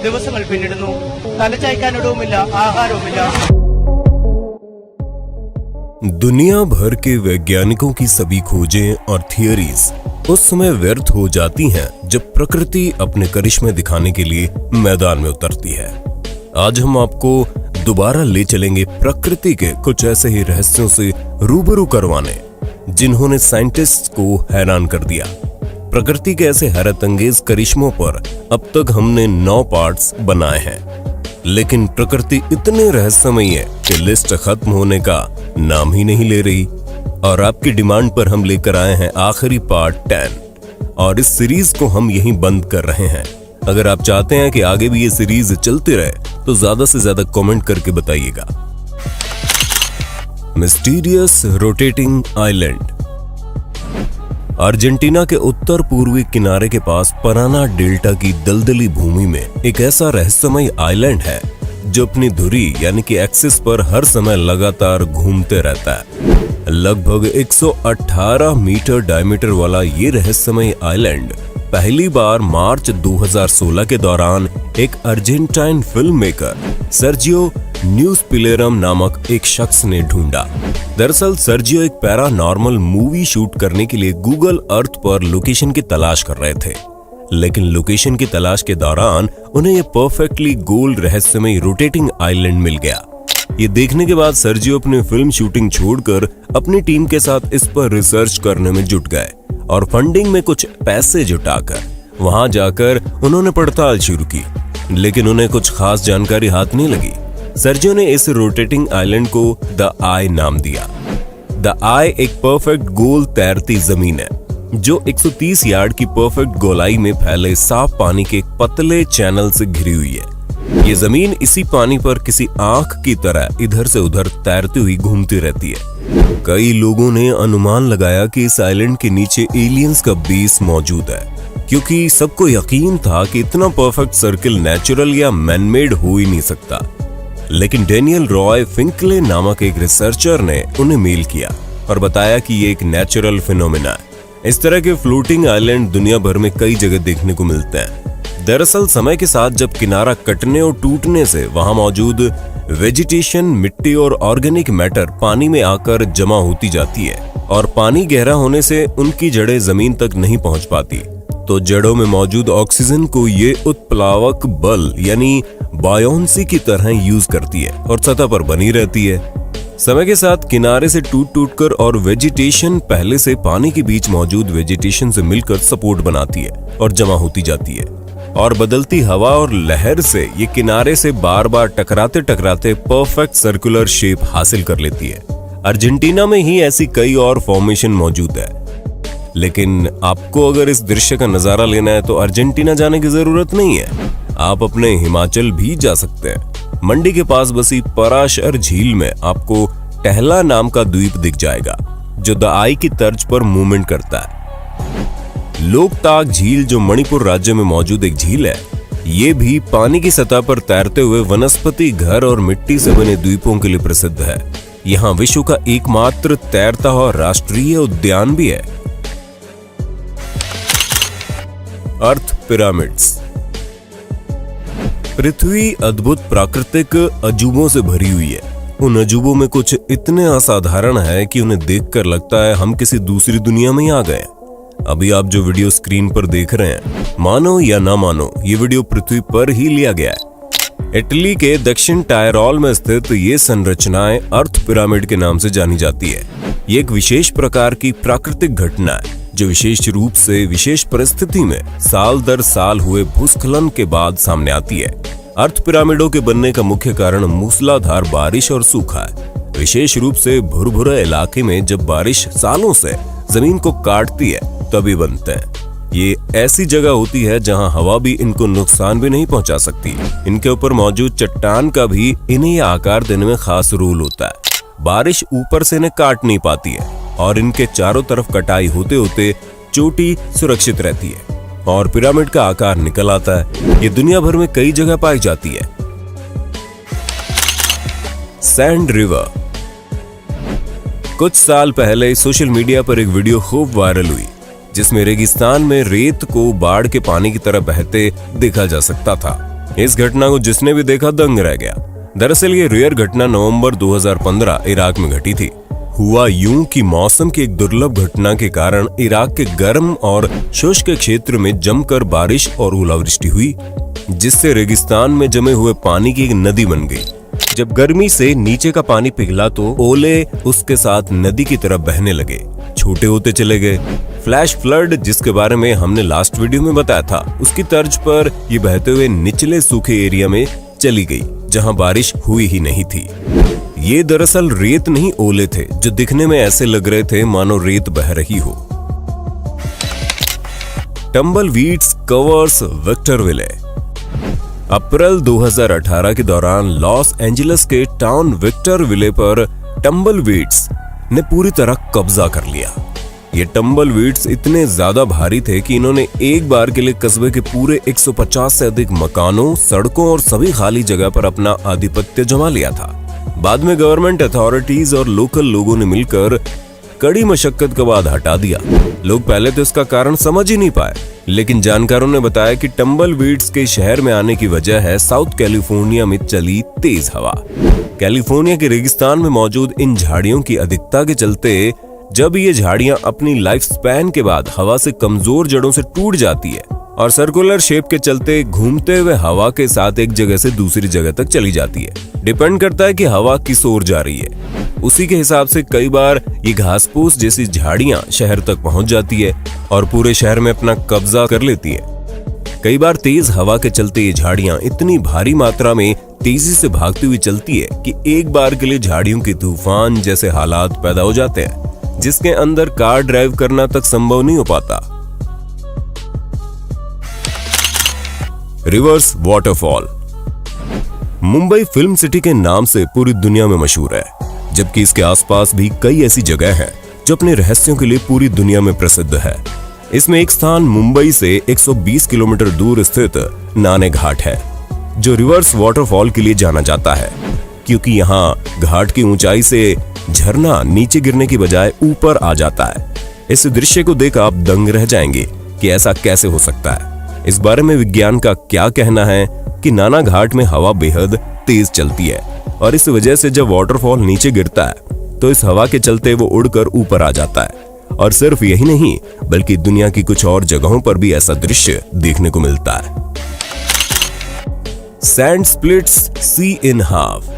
ദിവസങ്ങൾ പിന്നിടുന്നു. തലചായ്ക്കാൻ ഇടവുമില്ല, ആഹാരവുമില്ല. दुनिया भर के वैज्ञानिकों की सभी खोजें और थियरीज उस समय व्यर्थ हो जाती हैं जब प्रकृति अपने करिश्मे दिखाने के लिए मैदान में उतरती है। आज हम आपको दोबारा ले चलेंगे प्रकृति के कुछ ऐसे ही रहस्यों से रूबरू करवाने जिन्होंने साइंटिस्ट को हैरान कर दिया। प्रकृति के ऐसे हैरत अंगेज करिश्मों पर अब तक हमने 9 पार्ट्स बनाए हैं, लेकिन प्रकृति इतने रहस्यमयी है कि लिस्ट खत्म होने का नाम ही नहीं ले रही। और आपकी डिमांड पर हम लेकर आए हैं आखिरी पार्ट 10 और इस सीरीज को हम यहीं बंद कर रहे हैं। अगर आप चाहते हैं कि आगे भी ये सीरीज चलती रहे तो ज्यादा से ज्यादा कमेंट करके बताइएगा। Mysterious rotating island. अर्जेंटीना के उत्तर पूर्वी किनारे के पास पराना डेल्टा की दलदली भूमि में एक ऐसा रहस्यमय आइलैंड है जो अपनी धुरी यानी कि एक्सिस पर हर समय लगातार घूमते रहता है। लगभग 118 मीटर डायमीटर वाला ये रहस्यमय आइलैंड पहली बार मार्च 2016 के दौरान एक अर्जेंटाइन फिल्म मेकर सर्जियो न्यूस्पिलेरम नामक एक शख्स ने ढूंढा। दरअसल सर्जियो एक पैरानॉर्मल मूवी शूट करने के लिए गूगल अर्थ पर लोकेशन की तलाश कर रहे थे, लेकिन लोकेशन की तलाश के दौरान उन्हें यह परफेक्टली गोल रहस्यमय रोटेटिंग आइलैंड मिल गया। ये देखने के बाद सर्जियो अपनी फिल्म शूटिंग छोड़कर अपनी टीम के साथ इस पर रिसर्च करने में जुट गए और फंडिंग में कुछ पैसे जुटाकर वहां जाकर उन्होंने पड़ताल शुरू की, लेकिन उन्हें कुछ खास जानकारी हाथ नहीं लगी। सर्जियो ने इस रोटेटिंग आइलैंड को द आई नाम दिया। द आई एक परफेक्ट गोल तैरती जमीन है जो 130 यार्ड की परफेक्ट गोलाई में फैले साफ पानी के एक पतले चैनल से घिरी हुई है। ये जमीन इसी पानी पर किसी आंख की तरह इधर से उधर तैरती हुई घूमती रहती है। कई लोगों ने अनुमान लगाया कि इस आइलैंड के नीचे एलियंस का बेस मौजूद है, क्योंकि सबको यकीन था कि इतना परफेक्ट सर्किल नेचुरल या मैनमेड हो ही नहीं सकता। लेकिन डेनियल रॉय फिंकले नामक एक रिसर्चर ने उन्हें मेल किया और बताया कि ये एक नेचुरल फिनोमेना है। इस तरह के फ्लोटिंग आइलैंड दुनिया भर में कई जगह देखने को मिलते हैं। दरअसल समय के साथ जब किनारा कटने और टूटने से वहां मौजूद वेजिटेशन, मिट्टी और ऑर्गेनिक मैटर पानी में आकर जमा होती जाती है और पानी गहरा होने से उनकी जड़ें जमीन तक नहीं पहुंच पाती, तो जड़ों में मौजूद ऑक्सीजन को ये उत्प्लावक बल यानी बायोन्सी की तरह यूज करती है और सतह पर बनी रहती है। समय के साथ किनारे से टूट कर और वेजिटेशन पहले से पानी के बीच मौजूद वेजिटेशन से मिलकर सपोर्ट बनाती है और जमा होती जाती है, और बदलती हवा और लहर से ये किनारे से बार बार टकराते टकराते परफेक्ट सर्कुलर शेप हासिल कर लेती है। अर्जेंटीना में ही ऐसी कई और फॉर्मेशन मौजूद है, लेकिन आपको अगर इस दृश्य का नजारा लेना है तो अर्जेंटीना जाने की जरूरत नहीं है। आप अपने हिमाचल भी जा सकते हैं। मंडी के पास बसी पराशर झील में आपको टहला नाम का द्वीप दिख जाएगा जो द आई की तर्ज पर मूवमेंट करता है। लोकताक झील जो मणिपुर राज्य में मौजूद एक झील है, ये भी पानी की सतह पर तैरते हुए वनस्पति घर और मिट्टी से बने द्वीपों के लिए प्रसिद्ध है। यहाँ विश्व का एकमात्र तैरता हुआ राष्ट्रीय उद्यान भी है। अर्थ पिरामिड्स। पृथ्वी अद्भुत प्राकृतिक अजूबों से भरी हुई है। उन अजूबों में कुछ इतने असाधारण है कि उन्हें देखकर लगता है हम किसी दूसरी दुनिया में ही आ गए। अभी आप जो वीडियो स्क्रीन पर देख रहे हैं, मानो या ना मानो, ये वीडियो पृथ्वी पर ही लिया गया है। इटली के दक्षिण टायरोल में स्थित ये संरचनाएं अर्थ पिरामिड के नाम से जानी जाती है। ये एक विशेष प्रकार की प्राकृतिक घटना है जो विशेष रूप से विशेष परिस्थिति में साल दर साल हुए भूस्खलन के बाद सामने आती है। अर्थ पिरामिडों के बनने का मुख्य कारण मूसलाधार बारिश और सूखा है। विशेष रूप से भुरभुरा इलाके में जब बारिश सालों से जमीन को काटती है तभी बनते हैं। ये ऐसी जगह होती है जहां हवा भी इनको नुकसान भी नहीं पहुंचा सकती। इनके ऊपर मौजूद चट्टान का भी इन्हें आकार देने में खास रोल होता है। बारिश ऊपर से इन्हें काट नहीं पाती है और इनके चारों तरफ कटाई होते होते चोटी सुरक्षित रहती है और पिरामिड का आकार निकल आता है। ये दुनिया भर में कई जगह पाई जाती है। Sand river. कुछ साल पहले सोशल मीडिया पर एक वीडियो खूब वायरल हुई जिसमें रेगिस्तान में रेत को बाढ़ के पानी की तरह बहते देखा जा सकता था। इस घटना को जिसने भी देखा दंग रह गया। दरअसल ये रेयर घटना नवंबर 2015 इराक में घटी थी। हुआ यूं कि मौसम की एक दुर्लभ घटना के कारण इराक के गर्म और शुष्क क्षेत्र में जमकर बारिश और ओलावृष्टि हुई, जिससे रेगिस्तान में जमे हुए पानी की एक नदी बन गई। जब गर्मी से नीचे का पानी पिघला तो ओले उसके साथ नदी की तरफ बहने लगे, छोटे होते चले गए। फ्लैश फ्लड, जिसके बारे में हमने लास्ट वीडियो में बताया था, उसकी तर्ज पर ये बहते हुए निचले सूखे एरिया में चली गई जहां बारिश हुई ही नहीं थी। ये दरअसल रेत नहीं ओले थे, जो दिखने में ऐसे लग रहे थे मानो रेत बह रही हो। टम्बलवीड्स कवर्स विक्टरविले। अप्रैल 2018 के दौरान लॉस एंजलिस के टाउन विक्टरविले पर टम्बलवीड्स ने पूरी तरह कब्जा कर लिया। ये टम्बलवीड्स इतने ज्यादा भारी थे कि इन्होंने एक बार के लिए कस्बे के पूरे 150 से अधिक मकानों, सड़कों और सभी खाली जगह पर अपना आधिपत्य जमा लिया था। बाद में गवर्नमेंट अथॉरिटीज और लोकल लोगों ने मिलकर कड़ी मशक्कत के बाद हटा दिया। लोग पहले तो इसका कारण समझ ही नहीं पाए, लेकिन जानकारों ने बताया कि टम्बलवीड्स के शहर में आने की वजह है साउथ कैलिफोर्निया में चली तेज हवा। कैलिफोर्निया के रेगिस्तान में मौजूद इन झाड़ियों की अधिकता के चलते जब ये झाड़ियां अपनी लाइफ स्पैन के बाद हवा से कमजोर जड़ों से टूट जाती है और सर्कुलर शेप के चलते घूमते हुए हवा के साथ एक जगह से दूसरी जगह तक चली जाती है। डिपेंड करता है कि हवा किस ओर जा रही है। उसी के हिसाब से कई बार ये घास फूस जैसी झाड़ियां शहर तक पहुंच जाती है और पूरे शहर में अपना कब्जा कर लेती है। कई बार तेज हवा के चलते ये झाड़ियां इतनी भारी मात्रा में तेजी से भागती हुई चलती है कि एक बार के लिए झाड़ियों के तूफान जैसे हालात पैदा हो जाते हैं, जिसके अंदर कार ड्राइव करना तक संभव नहीं हो पाता। Reverse waterfall. Mumbai film city के नाम से पूरी दुनिया में मशहूर है, जबकि इसके आसपास भी कई ऐसी जगह हैं जो अपने रहस्यों के लिए पूरी दुनिया में प्रसिद्ध है। इसमें एक स्थान मुंबई से 120 किलोमीटर दूर स्थित नाने घाट है, जो रिवर्स वाटरफॉल के लिए जाना जाता है, क्योंकि यहाँ घाट की ऊंचाई से झरना नीचे गिरने की बजाय ऊपर आ जाता है। इस दृश्य को देख आप दंग रह जाएंगे कि ऐसा कैसे हो सकता है। इस बारे में विज्ञान का क्या कहना है कि नाना घाट में हवा बेहद तेज चलती है और इस वजह से जब वाटरफॉल नीचे गिरता है तो इस हवा के चलते वो उड़कर ऊपर आ जाता है। और सिर्फ यही नहीं, बल्कि दुनिया की कुछ और जगहों पर भी ऐसा दृश्य देखने को मिलता है। Sand splits sea in half.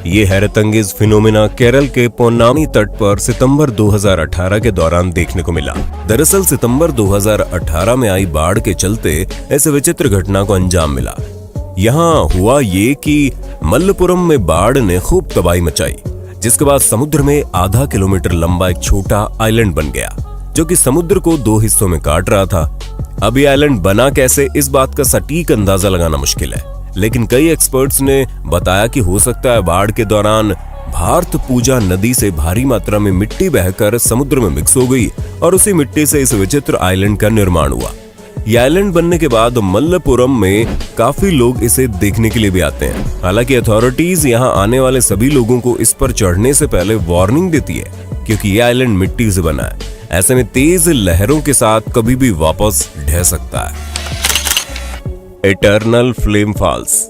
ये हैरतअंगेज फिनोमेना केरल के पोन्नानी तट पर सितंबर 2018 के दौरान देखने को मिला। दरअसल सितंबर 2018 में आई बाढ़ के चलते ऐसे विचित्र घटना को अंजाम मिला। यहाँ हुआ ये कि मल्लपुरम में बाढ़ ने खूब तबाही मचाई, जिसके बाद समुद्र में आधा किलोमीटर लंबा एक छोटा आइलैंड बन गया, जो कि समुद्र को दो हिस्सों में काट रहा था। अब ये आइलैंड बना कैसे, इस बात का सटीक अंदाजा लगाना मुश्किल है, लेकिन कई एक्सपर्ट्स ने बताया कि हो सकता है बाढ़ के दौरान भारत पूजा नदी से भारी मात्रा में मिट्टी बहकर समुद्र में मिक्स हो गई और उसी मिट्टी से इस विचित्र आइलैंड का निर्माण हुआ। यह आइलैंड बनने के बाद मल्लपुरम में काफी लोग इसे देखने के लिए भी आते हैं। हालांकि अथॉरिटीज यहाँ आने वाले सभी लोगों को इस पर चढ़ने से पहले वार्निंग देती है, क्योंकि यह आइलैंड मिट्टी से बना है। ऐसे में तेज लहरों के साथ कभी भी वापस ढह सकता है। Eternal flame false.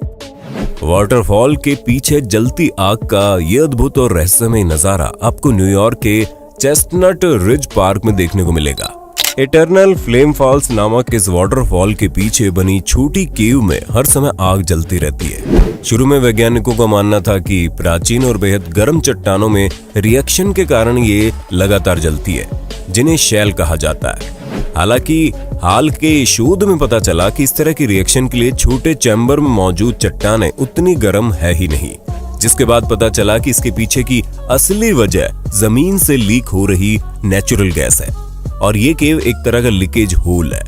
वाटरफॉल के पीछे जलती आग का यह अद्भुत और रहस्यमय नजारा आपको न्यूयॉर्क के चेस्टनट रिज पार्क में देखने को मिलेगा। इटर्नल फ्लेम फॉल्स नामक इस वाटरफॉल के पीछे बनी छोटी केव में हर समय आग जलती रहती है। शुरू में वैज्ञानिकों का मानना था कि प्राचीन और बेहद गर्म चट्टानों में रिएक्शन के कारण ये लगातार जलती है, जिन्हें शैल कहा जाता है। हालांकि हाल के शोध में पता चला कि इस तरह की रिएक्शन के लिए छोटे चैम्बर में मौजूद चट्टानें उतनी गर्म है ही नहीं, जिसके बाद पता चला कि इसके पीछे की असली वजह जमीन से लीक हो रही नेचुरल गैस है और ये केव एक तरह का लीकेज होल है।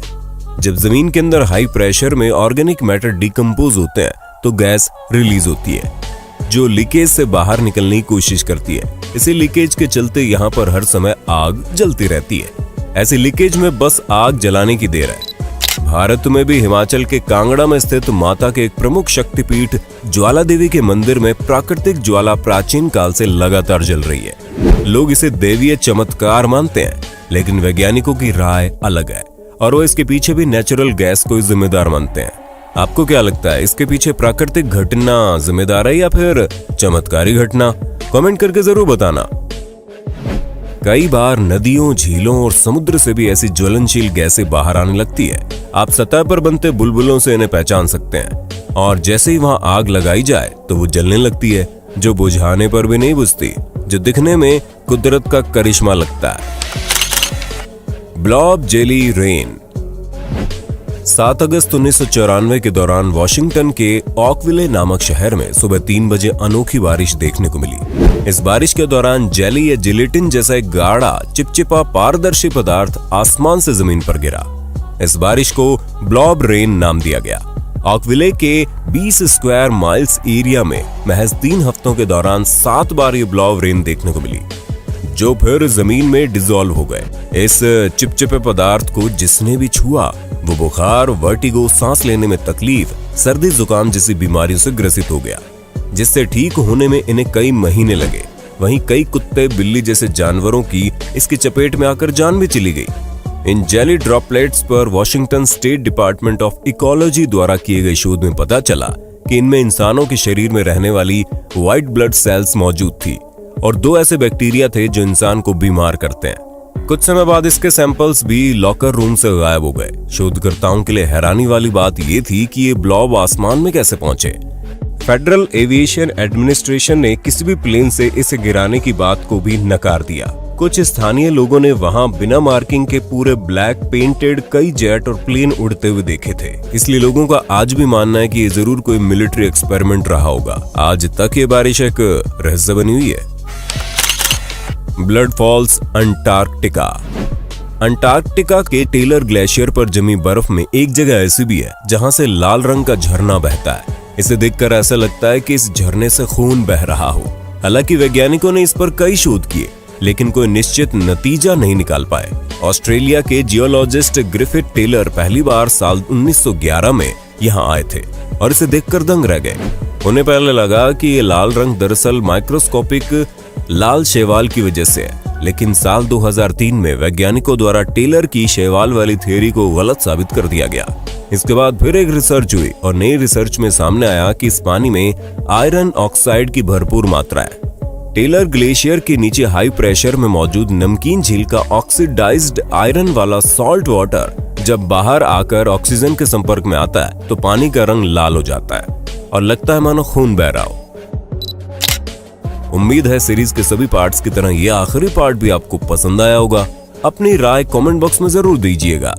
जब जमीन के अंदर हाई प्रेशर में ऑर्गेनिक मैटर डिकम्पोज होते हैं तो गैस रिलीज होती है, जो लीकेज से बाहर निकलने की कोशिश करती है। इसी लीकेज के चलते यहाँ पर हर समय आग जलती रहती है। ऐसी लीकेज में बस आग जलाने की देर है। भारत में भी हिमाचल के कांगड़ा में स्थित माता के एक प्रमुख शक्तिपीठ ज्वाला देवी के मंदिर में प्राकृतिक ज्वाला प्राचीन काल से लगातार जल रही है। लोग इसे देवीय चमत्कार मानते हैं, लेकिन वैज्ञानिकों की राय अलग है और वो इसके पीछे भी नेचुरल गैस को जिम्मेदार मानते हैं। आपको क्या लगता है, इसके पीछे प्राकृतिक घटना जिम्मेदार है या फिर चमत्कारी घटना? कमेंट करके जरूर बताना। कई बार नदियों, झीलों और समुद्र से भी ऐसी ज्वलनशील गैसें बाहर आने लगती है। आप सतह पर बनते बुलबुलों से इन्हें पहचान सकते हैं, और जैसे ही वहां आग लगाई जाए तो वो जलने लगती है, जो बुझाने पर भी नहीं बुझती, जो दिखने में कुदरत का करिश्मा लगता है। Blob jelly rain. 7 अगस्त 1994 के दौरान वॉशिंगटन के ऑकविले नामक शहर में सुबह 3 बजे अनोखी बारिश देखने को मिली। इस बारिश के दौरान जेली या जिलेटिन जैसा एक गाढ़ा, चिपचिपा, पारदर्शी पदार्थ आसमान से जमीन पर गिरा। इस बारिश को ब्लॉब रेन नाम दिया गया। ऑकविले के 20 स्क्वायर माइल्स एरिया में महज 3 हफ्तों के दौरान 7 बार ये ब्लॉब रेन देखने को मिली, जो फिर जमीन में डिसॉल्व हो गए। इस चिपचिपे पदार्थ को जिसने भी छुआ वो बुखार, वर्टिगो, सांस लेने में तकलीफ, सर्दी जुकाम जैसी बीमारियों से ग्रसित हो गया, जिससे ठीक होने में इन्हें कई महीने लगे। वहीं कई कुत्ते, बिल्ली जैसे जानवरों की इसकी चपेट में आकर जान भी चली गई। इन जेली ड्रॉपलेट्स पर Washington state department of ecology द्वारा किए गए शोध में पता चला कि इनमें इंसानों के शरीर में रहने वाली व्हाइट ब्लड सेल्स मौजूद थी, और 2 ऐसे बैक्टीरिया थे जो इंसान को बीमार करते हैं। कुछ समय बाद इसके सैंपल्स भी लॉकर रूम से गायब हो गए। शोधकर्ताओं के लिए हैरानी वाली बात ये थी कि ये ब्लॉब आसमान में कैसे पहुंचे। फेडरल एविएशन एडमिनिस्ट्रेशन ने किसी भी प्लेन से इसे गिराने की बात को भी नकार दिया। कुछ स्थानीय लोगों ने वहां बिना मार्किंग के पूरे ब्लैक पेंटेड कई जेट और प्लेन उड़ते हुए देखे थे। इसलिए लोगों का आज भी मानना है कि ये जरूर कोई मिलिट्री एक्सपेरिमेंट रहा होगा। आज तक ये बारिश एक रहस्य बनी हुई है। Blood falls Antarctica. अंटार्कटिका के टेलर ग्लेशियर पर जमी बर्फ में एक जगह ऐसी भी है जहां से लाल रंग का झरना बहता है। इसे देखकर ऐसा लगता है कि इस झरने से खून बह रहा हो। हालांकि वैज्ञानिकों ने इस पर कई शोध किए, लेकिन कोई निश्चित नतीजा नहीं निकाल पाए। ऑस्ट्रेलिया के जियोलॉजिस्ट ग्रिफिथ टेलर पहली बार साल 1911 में यहाँ आए थे और इसे देखकर दंग रह गए। उन्हें पहले लगा कि ये लाल रंग दरअसल माइक्रोस्कोपिक लाल शैवाल की वजह से है, लेकिन साल 2003 में वैज्ञानिकों द्वारा टेलर की शैवाल वाली थ्योरी को गलत साबित कर दिया गया। इसके बाद फिर एक रिसर्च हुई और नई रिसर्च में सामने आया कि इस पानी में आयरन ऑक्साइड की भरपूर मात्रा है। टेलर ग्लेशियर के नीचे हाई प्रेशर में मौजूद नमकीन झील का ऑक्सीडाइज्ड आयरन वाला सॉल्ट वाटर जब बाहर आकर ऑक्सीजन के संपर्क में आता है तो पानी का रंग लाल हो जाता है और लगता है मानो खून बह रहा हो। उम्मीद है सीरीज के सभी पार्ट्स की तरह ये आखिरी पार्ट भी आपको पसंद आया होगा। अपनी राय कमेंट बॉक्स में जरूर दीजिएगा।